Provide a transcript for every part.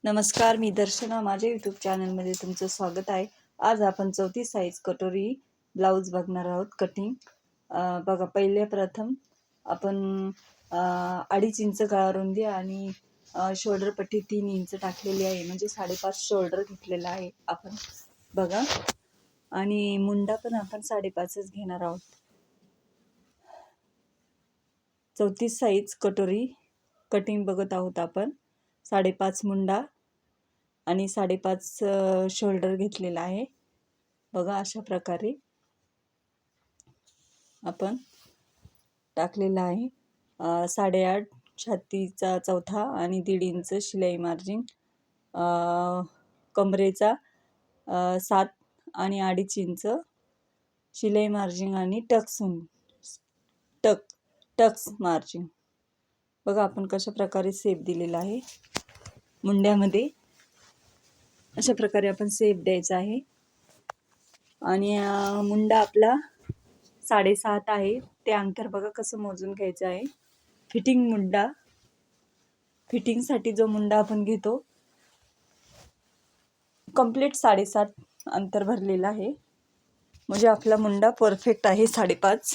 नमस्कार, मी दर्शना. माझ्या यूट्यूब चॅनलमध्ये तुमचं स्वागत आहे. आज आपण 34 साईज कटोरी ब्लाऊज बघणार आहोत. कटिंग बघा. पहिले प्रथम आपण 2.5 इंच गळा रुंदी आणि शोल्डर पट्टी 3 इंच टाकलेली आहे, म्हणजे 5.5 शोल्डर घेतलेला आहे आपण. बघा. आणि मुंडा पण आपण 5.5च घेणार आहोत. 34 साईज कटोरी कटिंग बघत आहोत आपण. 5.5 मुंडा आणि 5.5 शोल्डर घेतलेला आहे. बघा, अशा प्रकारे आपण टाकलेला आहे. 8.5 छातीचा चौथा आणि 1.5 इंच शिलाई मार्जिन. कमरेचा 7 आणि 2.5 इंच शिलाई मार्जिन आणि टक्स मार्जिन. बघा, आपण कशा प्रकारे शेप दिलेला आहे. मुंड्यामध्ये अशा प्रकारे आपण शेप द्यायचा आहे. आणि मुंडा आपला 7.5 आहे. ते अंतर बघा कसं मोजून घ्यायचं आहे. फिटिंग मुंडा, फिटिंगसाठी जो मुंडा आपण घेतो, कंप्लीट 7.5 अंतर भरलेला आहे, म्हणजे आपला मुंडा परफेक्ट आहे 5.5.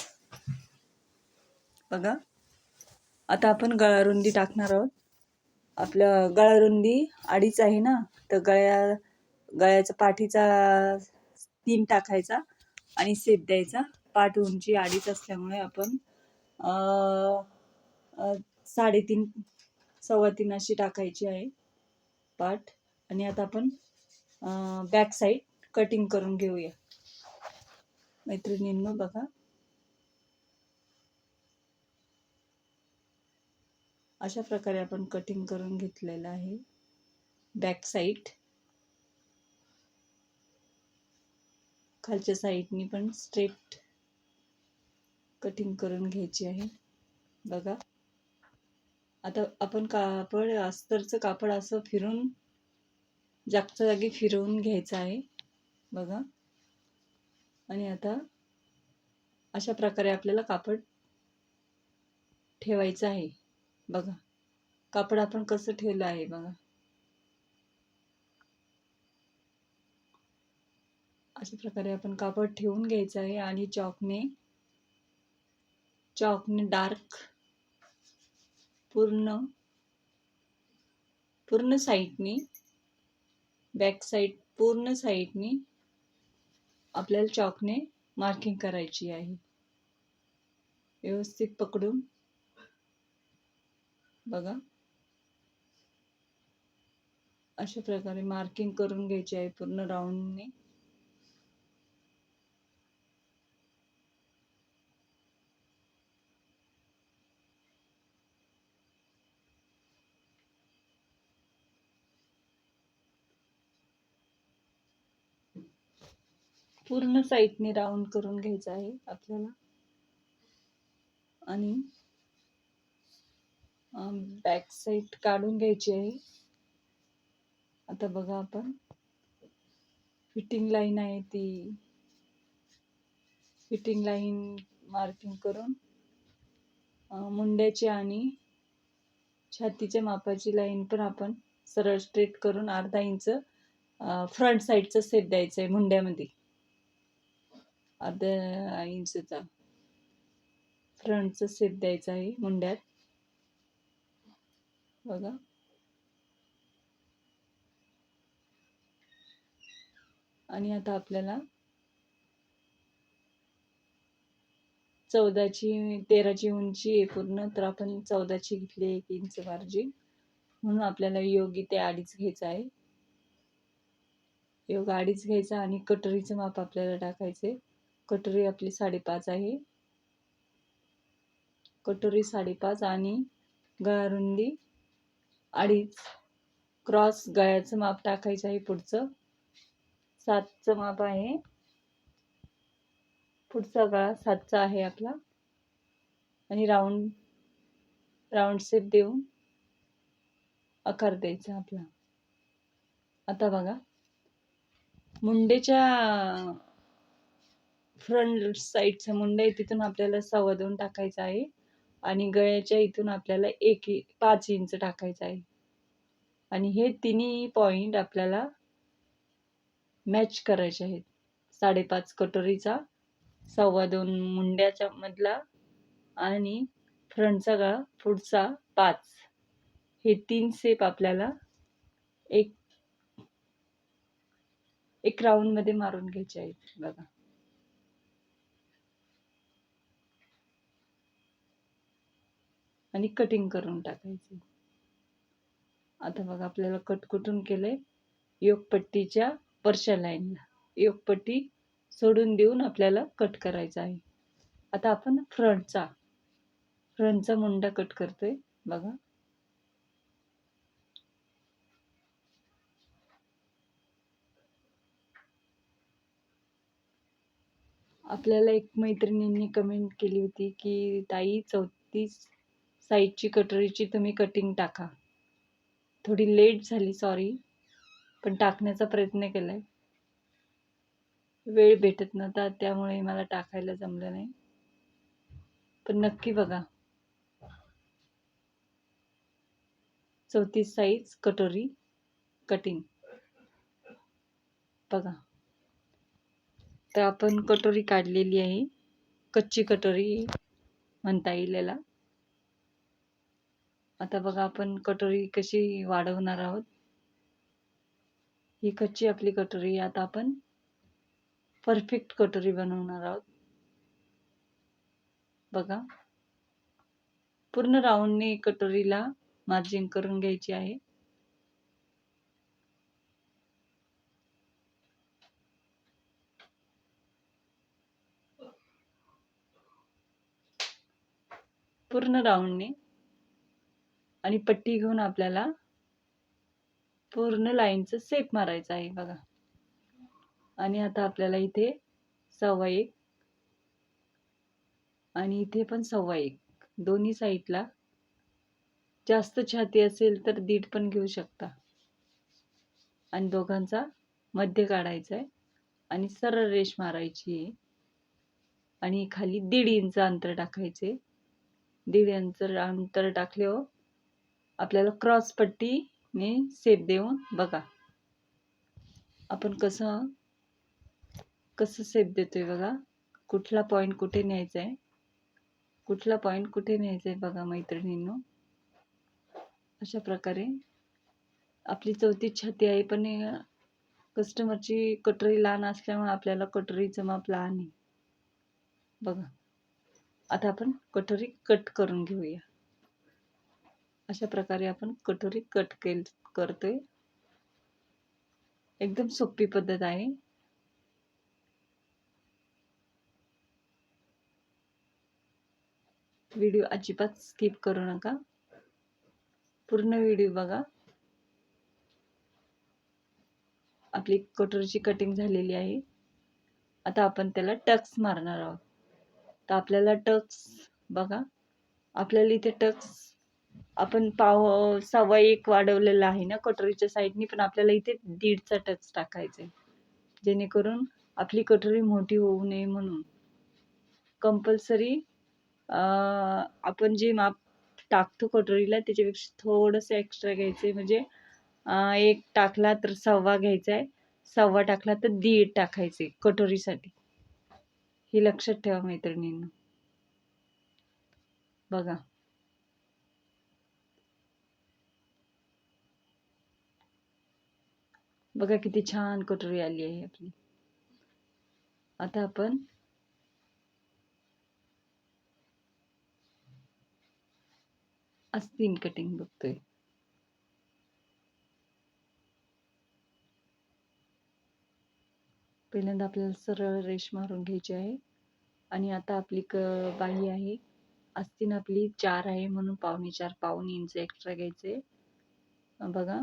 बघा. आता आपण गळारुंदी टाकणार आहोत. आपलं गळारुंदी 2.5 आहे ना, तर गळ्याचा पाठीचा 3 टाकायचा आणि शेप द्यायचा. पाठ उंची 2.5 असल्यामुळे आपण 3.5 3.25 अशी टाकायची आहे पाठ. आणि आता आपण बॅक साईड कटिंग करून घेऊया मैत्रिणींनो. बघा, अशा प्रकारे आपण कटिंग करून घेतलेलं आहे. बॅक साईड खालच्या साईडनी पण स्ट्रेट कटिंग करून घ्यायची आहे. बघा. आता आपण कापड, अस्तरचं कापड असं फिरून जागच्या जागी फिरवून घ्यायचं आहे. बघा. आणि आता अशा प्रकारे आपल्याला कापड ठेवायचं आहे. बघा, कापड आपण कसं ठेवलं आहे. बघा, अशा प्रकारे आपण कापड ठेवून घ्यायचं आहे. आणि चॉकने डार्क पूर्ण साईडनी, बॅक साईड पूर्ण साईडनी आपल्याला चॉकने मार्किंग करायची आहे. व्यवस्थित पकडून बघा, अशा प्रकारे मार्किंग करून घ्यायची आहे पूर्ण राऊंडने. पूर्ण साईडने राऊंड करून घ्यायचं आहे आपल्याला. आणि बॅक साईड काढून घ्यायची आहे. आता बघा, आपण फिटिंग लाईन आहे, ती फिटिंग लाईन मार्किंग करून मुंड्याची आणि छातीच्या मापाची लाईन पण आपण सरळ स्ट्रेट करून 1/2 इंच फ्रंट साईडचा शेप द्यायचा आहे. मुंड्यामध्ये 1/2 इंचचा फ्रंटचा शेप द्यायचा आहे मुंड्यात. बघा. आणि आता आपल्याला 13ची उंची आहे पूर्ण, तर आपण 14ची घेतली, 1 इंच मार्जिन. म्हणून आपल्याला योग इथे 2.5 घ्यायचा आहे. योग 2.5 घ्यायचा आणि कटोरीचं माप आपल्याला टाकायचे. कटोरी आपली 5.5 आहे. कटोरी 5.5 आणि गळारुंदी 2.5. क्रॉस गळ्याचं माप टाकायचं आहे. पुढचं 7चं माप आहे. पुढचा गळा 7चा आहे आपला. आणि राऊंड शेप देऊन आकार द्यायचा आपला. आता बघा, मुंडेच्या फ्रंट साईडचं मुंडे आहे, तिथून आपल्याला 2.25 टाकायचं आहे. आणि गळ्याच्या इथून आपल्याला 5 इंच टाकायचं आहे. आणि हे तिन्ही पॉइंट आपल्याला मॅच करायचे आहेत. 5.5 कटोरीचा, 2.25 मुंड्याच्या मधला आणि फ्रंटचा गळा पुढचा 5. हे 3 शेप आपल्याला एक एक राऊंड मध्ये मारून घ्यायचे आहेत बघा. आणि कटिंग करून टाकायचे. आता बघा आपल्याला कट कुठून केलंय, योकपट्टीच्या वरच्या लाईनला. योकपट्टी सोडून देऊन आपल्याला कट करायचा आहे. आता आपण फ्रंटचा मुंडा कट करतोय बघा. आपल्याला एक मैत्रिणींनी कमेंट केली होती की ताई 34 साईजची कटोरीची तुम्ही कटिंग टाका. थोडी लेट झाली, सॉरी, पण टाकण्याचा प्रयत्न केलाय. वेळ भेटत नव्हता त्यामुळे मला टाकायला जमलं नाही. पण नक्की बघा 34 साईज कटोरी कटिंग बघा. तर आपण कटोरी काढलेली आहे, कच्ची कटोरी म्हणता येईल याला. आता बघा आपण कटोरी कशी वाढवणार आहोत. ही कच्ची आपली कटोरी, आता आपण परफेक्ट कटोरी बनवणार आहोत बघा. पूर्ण राऊंडने कटोरीला मार्जिन करून घ्यायची आहे. पूर्ण राऊंडने आणि पट्टी घेऊन आपल्याला पूर्ण लाईनचं शेप मारायचं आहे बघा. आणि आता आपल्याला इथे 1.25 आणि इथे पण 1.25, दोन्ही साईडला. जास्त छाती असेल तर 1.5 पण घेऊ शकता. आणि दोघांचा मध्य काढायचा आहे आणि सरळ रेष मारायची आहे. आणि खाली 1.5 इंच अंतर टाकायचे. 1.5 इंच अंतर टाकल्यावर आपल्याला क्रॉस पट्टीने शेप देऊन बघा आपण कसं शेप देतोय बघा. कुठला पॉइंट कुठे न्यायचा आहे, कुठला पॉइंट कुठे न्यायचा आहे बघा मैत्रिणींनो. अशा प्रकारे आपली 34 छाती आहे, पण कस्टमरची कटोरी लहान असल्यामुळे आपल्याला कटोरीचं माप लहान आहे बघा. आता आपण कटोरी कट करून घेऊया. अशा प्रकारे आपण कटोरी कट करतोय. एकदम सोपी पद्धत आहे. व्हिडिओ अजिबात स्किप करू नका, पूर्ण व्हिडिओ बघा. आपली कटोरीची कटिंग झालेली आहे. आता आपण त्याला टक्स मारणार आहोत. तर आपल्याला टक्स बघा, आपल्याला इथे टक्स आपण 1.25 वाढवलेला आहे ना कटोरीच्या साईडनी, पण आपल्याला इथे 1.5चा टक्स टाकायचा आहे, जेणेकरून आपली कटोरी मोठी होऊ नये म्हणून. कंपल्सरी आपण जे माप टाकतो कटोरीला त्याच्यापेक्षा थोडंसं एक्स्ट्रा घ्यायचं, म्हणजे 1 टाकला तर 1.25 घ्यायचा आहे, 1.25 टाकला तर 1.5 टाकायचे कटोरीसाठी. हे लक्षात ठेवा मैत्रिणींनो बघा. बघा किती छान कटोरी आली आहे आपली. आता आपण आस्तीन कटिंग बघतोय. पहिल्यांदा आपल्याला सरळ रेष मारून घ्यायची आहे. आणि आता आपली बाही आहे, आस्तीन आपली 4 आहे म्हणून 4.25 पाऊण इंच एक्स्ट्रा घ्यायचे बघा.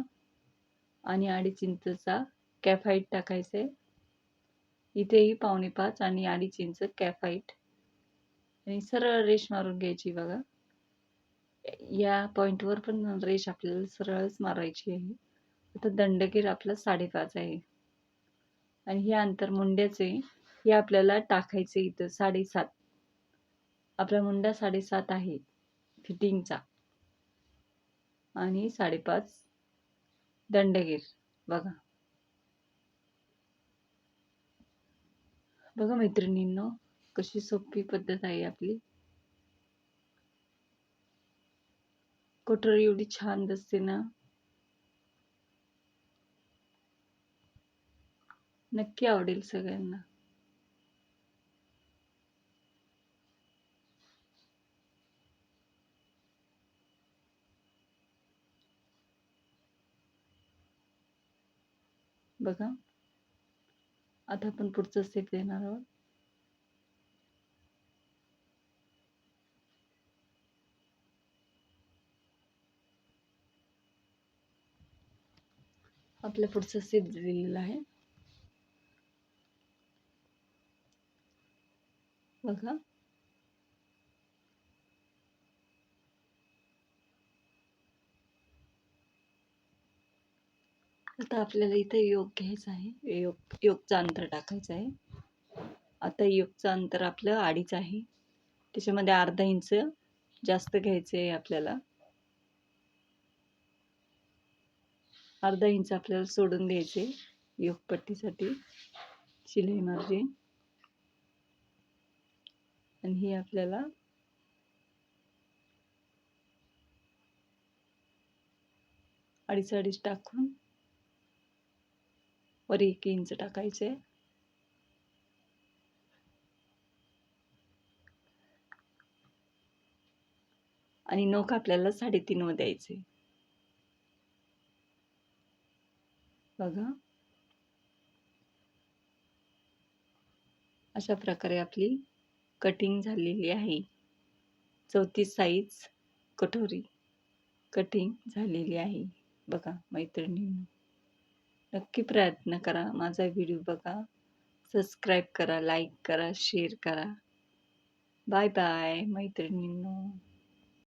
आणि 2.5 इंचचा कॅफ हाईट टाकायचे. इथेही 4.25 आणि 2.5 इंच कॅफ हाईट आणि सरळ रेष मारून घ्यायची बघा. या पॉइंटवर पण रेष आपल्याला सरळच मारायची आहे. आता दंडगीर आपला 5.5 आहे आणि हे अंतर मुंड्याचे हे आपल्याला टाकायचे इथं 7.5. आपला मुंडा 7.5 आहे फिटिंगचा आणि 5.5 दंडगीर. बघा बघा मैत्रिणींनो, कशी सोपी पद्धत आहे आपली. कटोरी एवढी छान दिसते ना, नक्की आवडेल सगळ्यांना. बघा, आता आपण पुढचं स्टेप देणार आहोत. आपल्या पुढचं स्टेप दिलेलं आहे. बघा, आता आपल्याला इथे योग घ्यायचं आहे. योगचं अंतर टाकायचं आहे. आता योगचं अंतर आपलं 2.5 आहे. त्याच्यामध्ये अर्धा इंच जास्त घ्यायचं आहे आपल्याला. अर्धा इंच आपल्याला सोडून द्यायचे योगपट्टीसाठी शिलाई मार्जिन. आणि ही आपल्याला अडीच टाकून वर 1 इंच टाकायचे. आणि नोक आपल्याला 3.5 वर द्यायचे. बघा, अशा प्रकारे आपली कटिंग झालेली आहे. 34 साईज कटोरी कटिंग झालेली आहे. बघा मैत्रिणींनो, नक्की प्रयत्न करा. माझा व्हिडिओ बघा, सबस्क्राईब करा, लाईक करा, शेअर करा. बाय बाय मैत्रिणींनो.